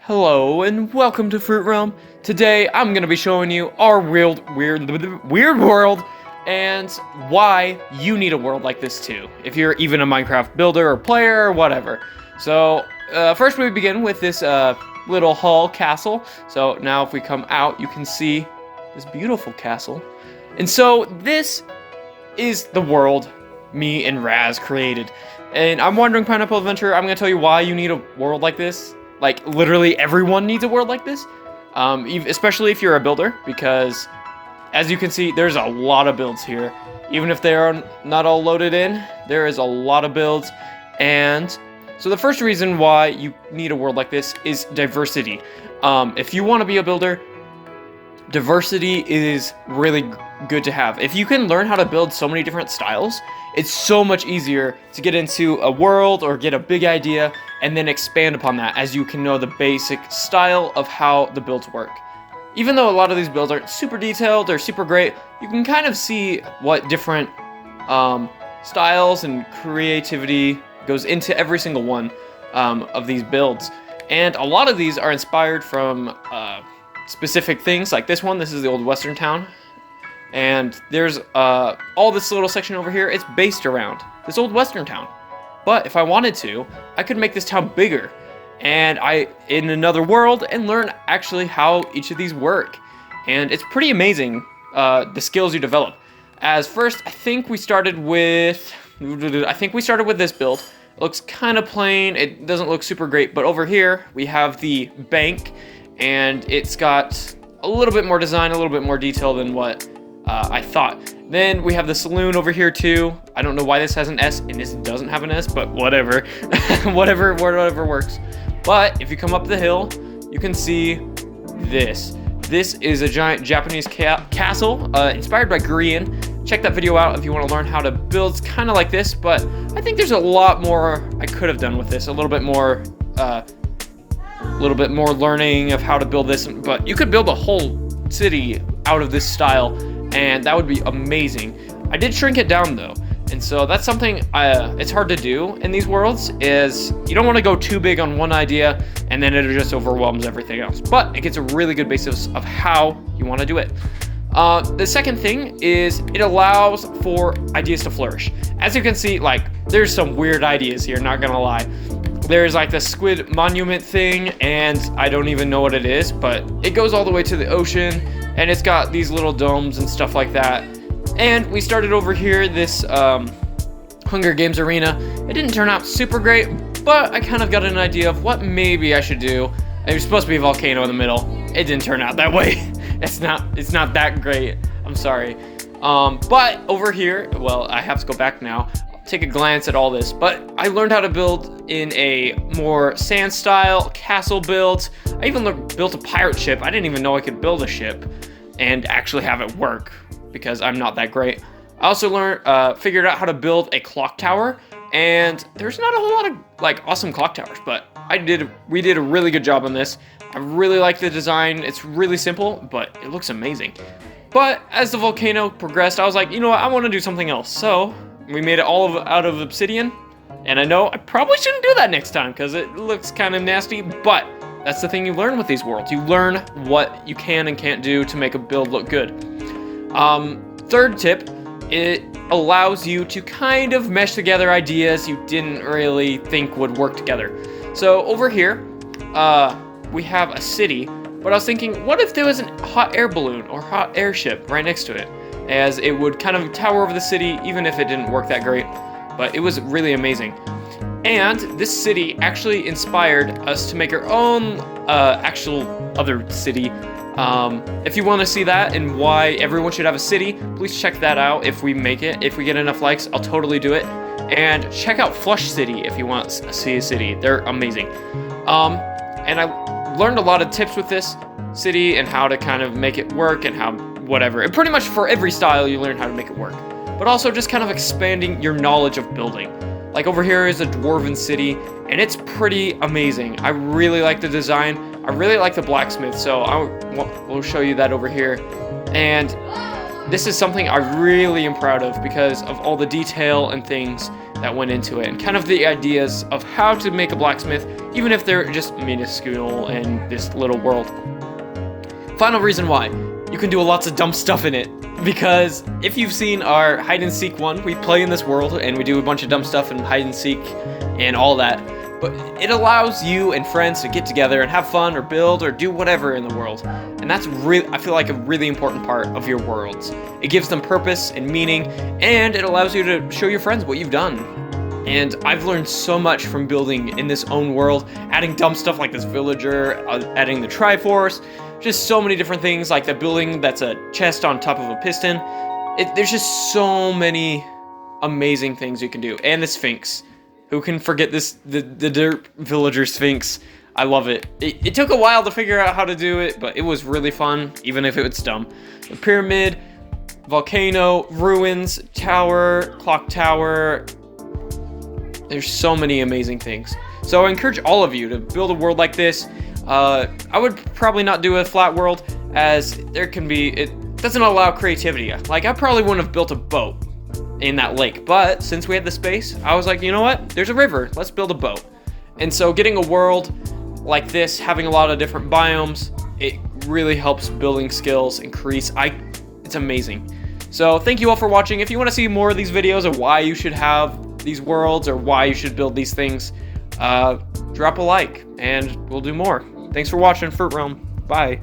Hello and welcome to Fruit Realm. Today I'm going to be showing you our weird world and why you need a world like this too, if you're even a Minecraft builder or player or whatever. So first we begin with this little hall castle. So now if we come out, you can see this beautiful castle. And so this is the world me and Raz created. And I'm wondering, Pineapple Adventure, I'm going to tell you why you need a world like this. Like, literally everyone needs a world like this, especially if you're a builder, because, as you can see, there's a lot of builds here. Even if they are not all loaded in, there is a lot of builds, and so the first reason why you need a world like this is diversity. If you want to be a builder, diversity is really good to have. If you can learn how to build so many different styles, it's so much easier to get into a world or get a big idea and then expand upon that, as you can know the basic style of how the builds work. Even though a lot of these builds aren't super detailed or super great, you can kind of see what different styles and creativity goes into every single one of these builds. And a lot of these are inspired from specific things, like this one. This is the old western town. And there's all this little section over here, it's based around this old western town. But if I wanted to, I could make this town bigger and in another world and learn actually how each of these work. And it's pretty amazing, the skills you develop. As first, I think we started with this build. It looks kind of plain, it doesn't look super great, but over here we have the bank, and it's got a little bit more design, a little bit more detail than what I thought. Then we have the saloon over here too. I don't know why this has an S and this doesn't have an S, but whatever. whatever works. But if you come up the hill, you can see this. This is a giant Japanese castle inspired by Korean. Check that video out if you want to learn how to build kind of like this, but I think there's a lot more I could have done with this. A little bit more learning of how to build this, but you could build a whole city out of this style, and that would be amazing. I did shrink it down though, and so that's something it's hard to do in these worlds, is you don't want to go too big on one idea and then it just overwhelms everything else, but it gets a really good basis of how you want to do it. The second thing is it allows for ideas to flourish. As you can see, like, there's some weird ideas here, not gonna lie. There's like the Squid monument thing, and I don't even know what it is, but it goes all the way to the ocean, and it's got these little domes and stuff like that. And we started over here, this Hunger Games arena. It didn't turn out super great, but I kind of got an idea of what maybe I should do. It was supposed to be a volcano in the middle. It didn't turn out that way. It's not that great. I'm sorry. But over here, well, I have to go back now. Take a glance at all this, but I learned how to build in a more sand style castle build. I even built a pirate ship. I didn't even know I could build a ship and actually have it work, because I'm not that great. I also figured out how to build a clock tower, and there's not a whole lot of like awesome clock towers, but we did a really good job on this. I really like the design. It's really simple, but it looks amazing. But as the volcano progressed, I was like, you know what, I want to do something else. So we made it all out of obsidian, and I know I probably shouldn't do that next time because it looks kind of nasty, but that's the thing you learn with these worlds. You learn what you can and can't do to make a build look good. Third tip, it allows you to kind of mesh together ideas you didn't really think would work together. So over here, we have a city, but I was thinking, what if there was a hot air balloon or hot airship right next to it? As it would kind of tower over the city, even if it didn't work that great, but it was really amazing. And this city actually inspired us to make our own actual other city. If you want to see that and why everyone should have a city, please check that out. If we make it, if we get enough likes, I'll totally do it. And check out Flush City if you want to see a city. They're amazing. And I learned a lot of tips with this city and how to kind of make it work and how whatever. And pretty much for every style you learn how to make it work. But also just kind of expanding your knowledge of building. Like over here is a dwarven city, and it's pretty amazing. I really like the design. I really like the blacksmith, so we'll show you that over here. And this is something I really am proud of because of all the detail and things that went into it, and kind of the ideas of how to make a blacksmith, even if they're just minuscule in this little world. Final reason why. You can do lots of dumb stuff in it, because if you've seen our hide and seek one, we play in this world and we do a bunch of dumb stuff in hide and seek and all that, but it allows you and friends to get together and have fun or build or do whatever in the world, and that's really, I feel like, a really important part of your worlds. It gives them purpose and meaning, and it allows you to show your friends what you've done. And I've learned so much from building in this own world, adding dumb stuff like this villager, adding the Triforce, just so many different things, like the building that's a chest on top of a piston. There's just so many amazing things you can do. And the Sphinx. Who can forget this, the dirt villager Sphinx? I love it. It took a while to figure out how to do it, but it was really fun, even if it was dumb. The pyramid, volcano, ruins, tower, Clocktower. There's so many amazing things. So I encourage all of you to build a world like this. I would probably not do a flat world, as it doesn't allow creativity. Like, I probably wouldn't have built a boat in that lake, but since we had the space, I was like, you know what? There's a river. Let's build a boat. And so getting a world like this, having a lot of different biomes, it really helps building skills increase. It's amazing. So thank you all for watching. If you want to see more of these videos of why you should have these worlds or why you should build these things, drop a like and we'll do more. Thanks for watching Fruit Realm. Bye.